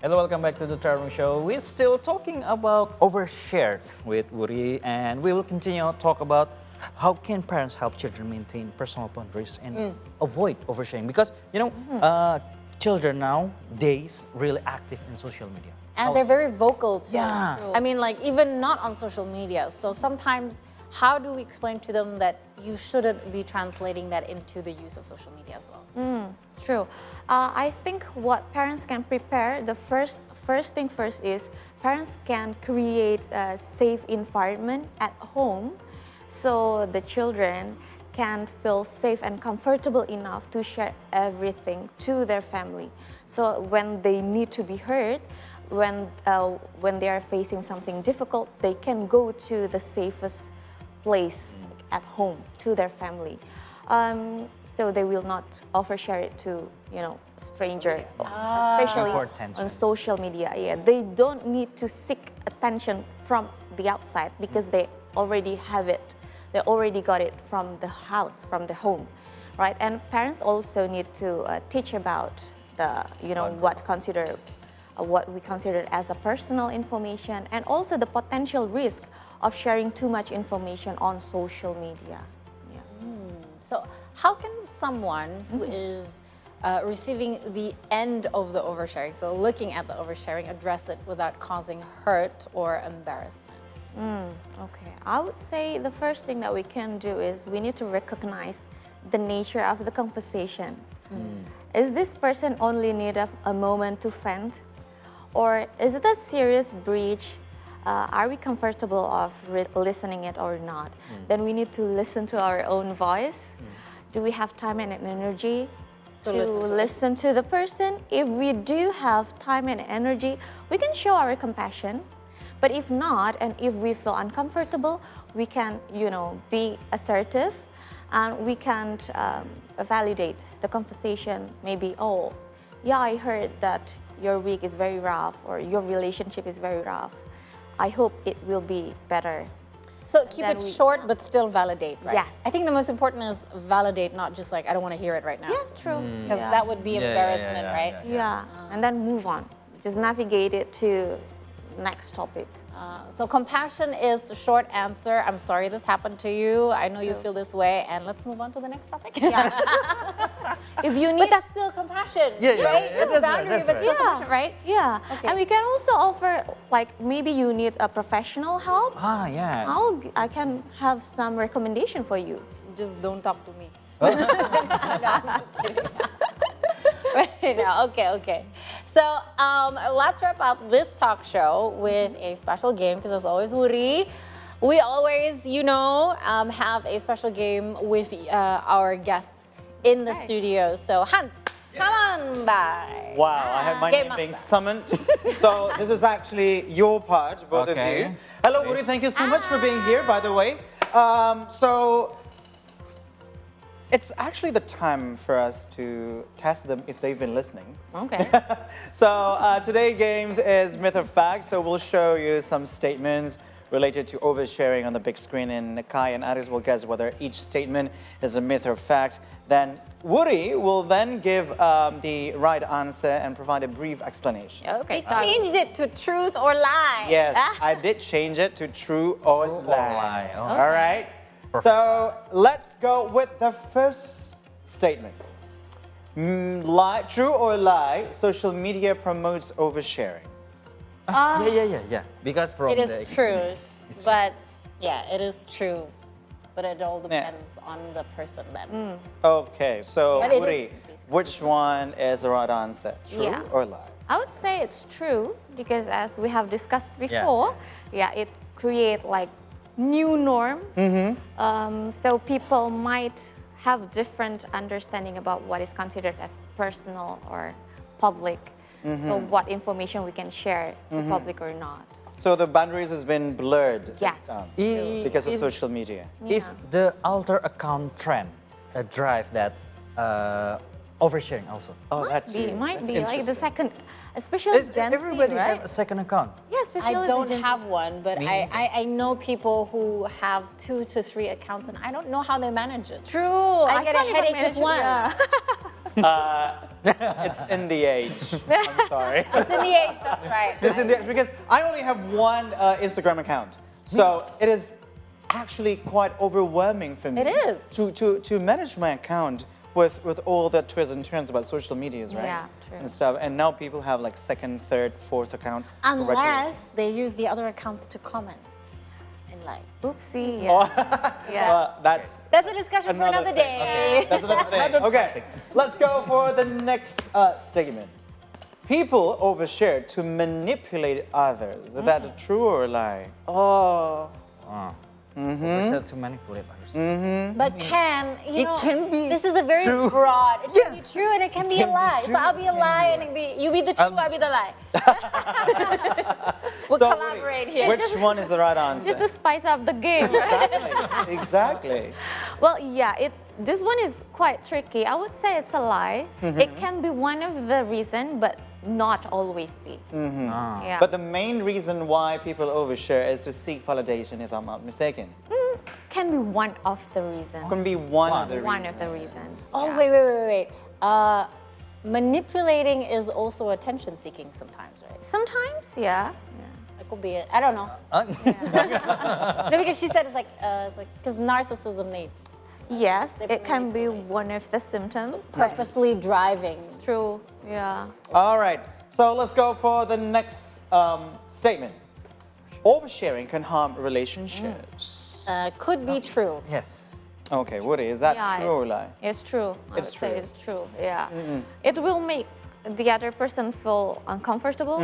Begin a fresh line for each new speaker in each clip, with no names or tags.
Hello, welcome back to the Traveling Show. We're still talking about overshare with Wuri, and we will continue to talk about how can parents help children maintain personal boundaries and avoid oversharing. Because, children nowadays really active in social media.
And they're very vocal too.
Yeah.
I mean, like even not on social media. So sometimes, how do we explain to them that you shouldn't be translating that into the use of social media as well?
True. I think what parents can prepare, the first thing first is parents can create a safe environment at home so the children can feel safe and comfortable enough to share everything to their family. So when they need to be heard, when they are facing something difficult, they can go to the safest place at home to their family. So they will not overshare it to, stranger, especially on social media. Yeah, they don't need to seek attention from the outside because they already have it. They already got it from the house, from the home, right? And parents also need to teach about the, what we consider as a personal information, and also the potential risk of sharing too much information on social media. Yeah.
So how can someone who is receiving the end of the oversharing, so looking at the oversharing, address it without causing hurt or embarrassment?
Okay, I would say the first thing that we can do is we need to recognize the nature of the conversation. Is this person only need a moment to vent? Or is it a serious breach? Are we comfortable of listening it or not? Then we need to listen to our own voice. Do we have time and energy to listen to the person? If we do have time and energy, we can show our compassion. But if not, and if we feel uncomfortable, we can, be assertive, and we can validate the conversation. Maybe, I heard that your week is very rough, or your relationship is very rough. I hope it will be better.
So keep it short, but still validate, right?
Yes.
I think the most important is validate, not just like, I don't want to hear it right now.
Yeah, true.
Because that would be embarrassment, right?
Yeah, and then move on. Just navigate it to next topic.
So compassion is a short answer. I'm sorry this happened to you. I know you feel this way, and let's move on to the next topic.
Yeah. If you need,
but that's still compassion, right? It's a boundary, but still compassion, right?
Yeah. Okay. And we can also offer, like maybe you need a professional help. I can have some recommendation for you.
Just don't talk to me. No, I'm just kidding. Right now, okay. So let's wrap up this talk show with a special game, because as always, Wuri, we always, have a special game with our guests in the studio. So Hans, come on by.
Wow, I have my name being summoned. So this is actually your part, both of you. Hello, Wuri, thank you so much for being here, by the way. So it's actually the time for us to test them if they've been listening.
Okay.
So today's games is myth or fact. So we'll show you some statements related to oversharing on the big screen, and Kai and Aris will guess whether each statement is a myth or fact. Then Wuri will then give the right answer and provide a brief explanation.
Okay, so changed it to truth or lie.
Yes, I did change it to true or lie.
Okay.
All right. So let's go with the first statement. True or lie, social media promotes oversharing.
Yeah. Because from
it is true, but it is true. But it all depends on the person then.
Okay, so Wuri, which one is the right answer? True or lie?
I would say it's true, because as we have discussed before, it creates like new norm. So people might have different understanding about what is considered as personal or public. So what information we can share to public or not.
So the boundaries has been blurred
Yes.
because of social media.
Is the alter account trend a drive that oversharing also?
Oh, that's
Might be like the second, especially Gen Z,
Everybody
right?
have a second account.
Yeah, especially
I don't
Gen Z.
have one, but I know people who have 2 to 3 accounts, and I don't know how they manage it.
True.
I get a
can't even
headache with
manage it,
one.
yeah.
It's in the age. I'm sorry.
It's in the age, that's right.
It's in the age because I only have one Instagram account. So it is actually quite overwhelming for me.
It is.
To manage my account with all the twists and turns about social medias, right?
Yeah, true.
And stuff. And now people have like second, third, fourth account. Congratulations.
Unless they use the other accounts to comment in life.
Oopsie. Yeah. Yeah.
That's
That's a discussion for another
thing.
day.
Okay. That's another thing. Okay, let's go for the next statement. People overshare to manipulate others. Is that true or a lie?
Oh.
Overshare to manipulate others.
But can, you know,
can be
this is a very
true.
broad, it can be true and it can be a
can be
lie.
true,
So I'll be a
it can
lie
be
and you be the true, I'll be the lie. We'll
So,
collaborate here.
Which one is the right answer?
Just to spice up the game.
Exactly. Exactly.
Well, yeah, this one is quite tricky. I would say it's a lie. It can be one of the reason, but not always be. Yeah.
But the main reason why people overshare is to seek validation, if I'm not mistaken.
Can be one of the reasons.
Can be one of the
One
reasons.
of the reasons.
Oh,
yeah.
wait. Manipulating is also attention seeking sometimes, right?
Sometimes, yeah.
It could be it. I don't know. No, because she said it's like, because narcissism needs
Yes,
They
it can be
manipulate.
one of the symptoms.
purposely driving.
True, yeah.
All right. So let's go for the next statement. Oversharing can harm relationships.
Could be true.
Yes.
Okay, Woody, is that
Yeah,
true or lie?
It's true. I
It's
would say
true.
it's true, yeah. It will make the other person feel uncomfortable,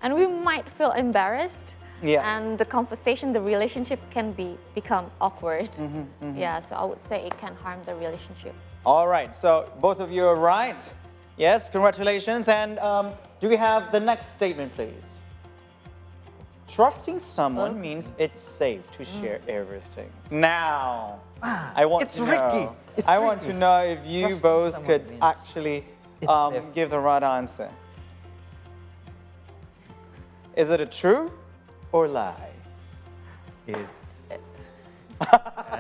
and we might feel embarrassed.
Yeah.
And the conversation, the relationship can become awkward. Yeah, so I would say it can harm the relationship.
All right, so both of you are right. Yes, congratulations. And do we have the next statement, please? Trusting someone means it's safe to share everything. Now, I want
It's
to
tricky.
know.
It's
I want to
tricky.
know if you
Trusting
both
someone
could
means
actually
it's safe.
give the right answer. Is it a true or lie?
It's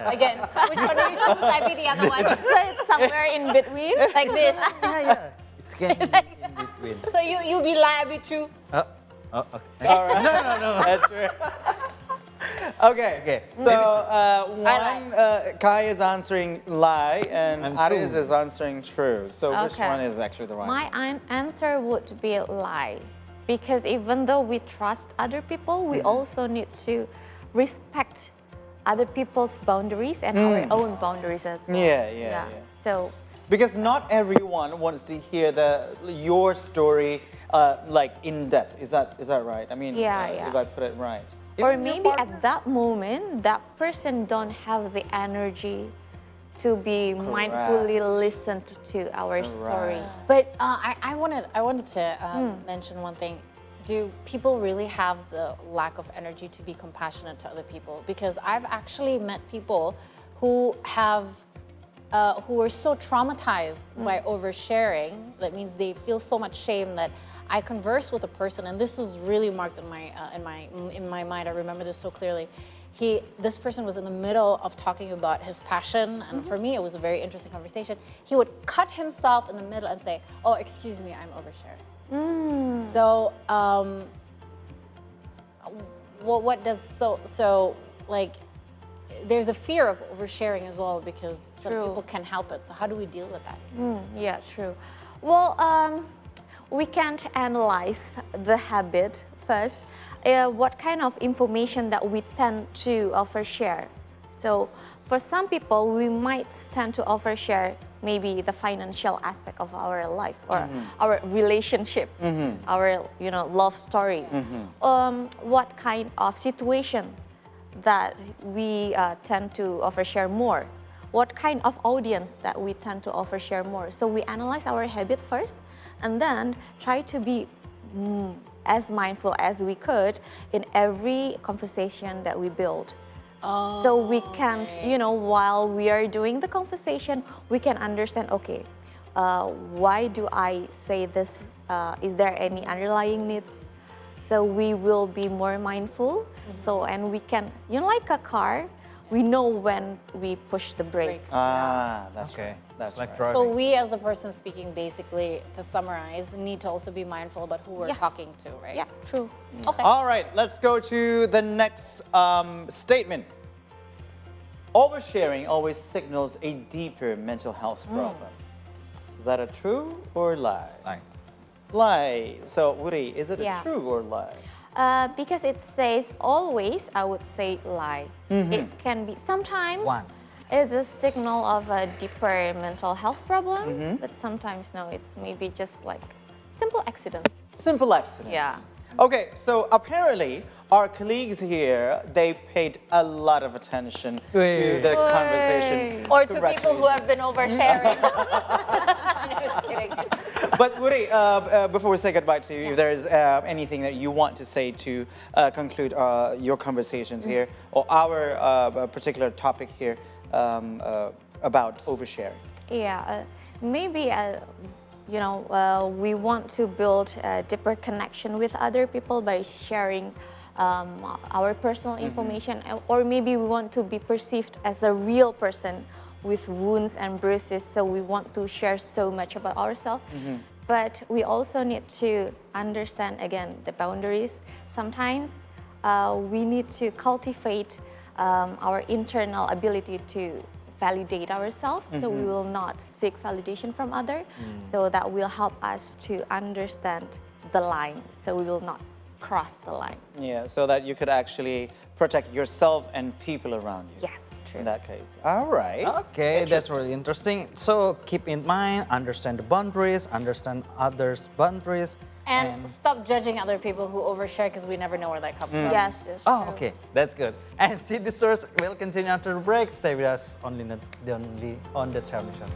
Again, which one do you choose? I be the other one.
So it's somewhere in between.
Like this.
yeah. It can be in between.
So you be lie, I be true.
Okay.
All right. No. That's true. Okay.
Okay.
So
I
one, Kai is answering lie, and
I'm
Aris
true.
is answering true. So which
Okay.
one is actually the right
My answer would be lie. Because even though we trust other people, we also need to respect other people's boundaries and our own boundaries as well.
Yeah.
So,
Because not everyone wants to hear your story like in depth. Is that right? I mean,
Yeah.
if I put it right.
or
Even your
maybe
partner.
at that moment, that person don't have the energy to be mindfully listen to our story.
But I wanted to mention one thing. Do people really have the lack of energy to be compassionate to other people? Because I've actually met people who have who are so traumatized by oversharing. That means they feel so much shame that I converse with a person, and this is really marked in my mind. I remember this so clearly. This person was in the middle of talking about his passion, and for me, it was a very interesting conversation. He would cut himself in the middle and say, "Oh, excuse me, I'm oversharing." So, what does like? There's a fear of oversharing as well because some
True.
people can help it. So how do we deal with that?
Yeah, true. Well, we can't analyze the habit first. What kind of information that we tend to overshare? So, for some people, we might tend to overshare maybe the financial aspect of our life or our relationship, our love story. What kind of situation that we tend to overshare more? What kind of audience that we tend to overshare more? So we analyze our habit first, and then try to be as mindful as we could in every conversation that we build. So we can't, while we are doing the conversation, we can understand, okay, why do I say this? Is there any underlying needs? So we will be more mindful. So, and we can, like a car, we know when we push the brakes.
That's
Okay.
right. That's
like
right.
driving.
So we, as the person speaking, basically, to summarize, need to also be mindful about who we're
Yes.
talking to, right?
Yeah, true.
Okay.
All right, let's go to the next statement. Oversharing always signals a deeper mental health problem. Is that a true or lie?
Like,
Lie. So, Wuri, is it a
Yeah.
true or lie?
Because it says always, I would say lie. It can be sometimes
one.
it's a signal of a deeper mental health problem, but sometimes no, it's maybe just like simple accident.
Simple accident.
Yeah.
Okay, so apparently our colleagues here, they paid a lot of attention to
Wait.
the conversation.
Or to people who have been oversharing. I'm just kidding.
But Wuri, before we say goodbye to you, if there is anything that you want to say to conclude your conversations here, or our particular topic here about oversharing.
Yeah, maybe we want to build a deeper connection with other people by sharing our personal information, or maybe we want to be perceived as a real person with wounds and bruises, so we want to share so much about ourselves. But we also need to understand, again, the boundaries. Sometimes we need to cultivate our internal ability to validate ourselves, so we will not seek validation from others. So that will help us to understand the line, so we will not cross the line.
Yeah, so that you could actually protect yourself and people around you.
Yes, true.
In that case. All right.
Okay, that's really interesting. So keep in mind, understand the boundaries, understand others' boundaries.
And stop judging other people who overshare, because we never know where that comes from.
Yes, yes.
Oh,
true.
okay, that's good. And see the source will continue after the break. Stay with us only on the television.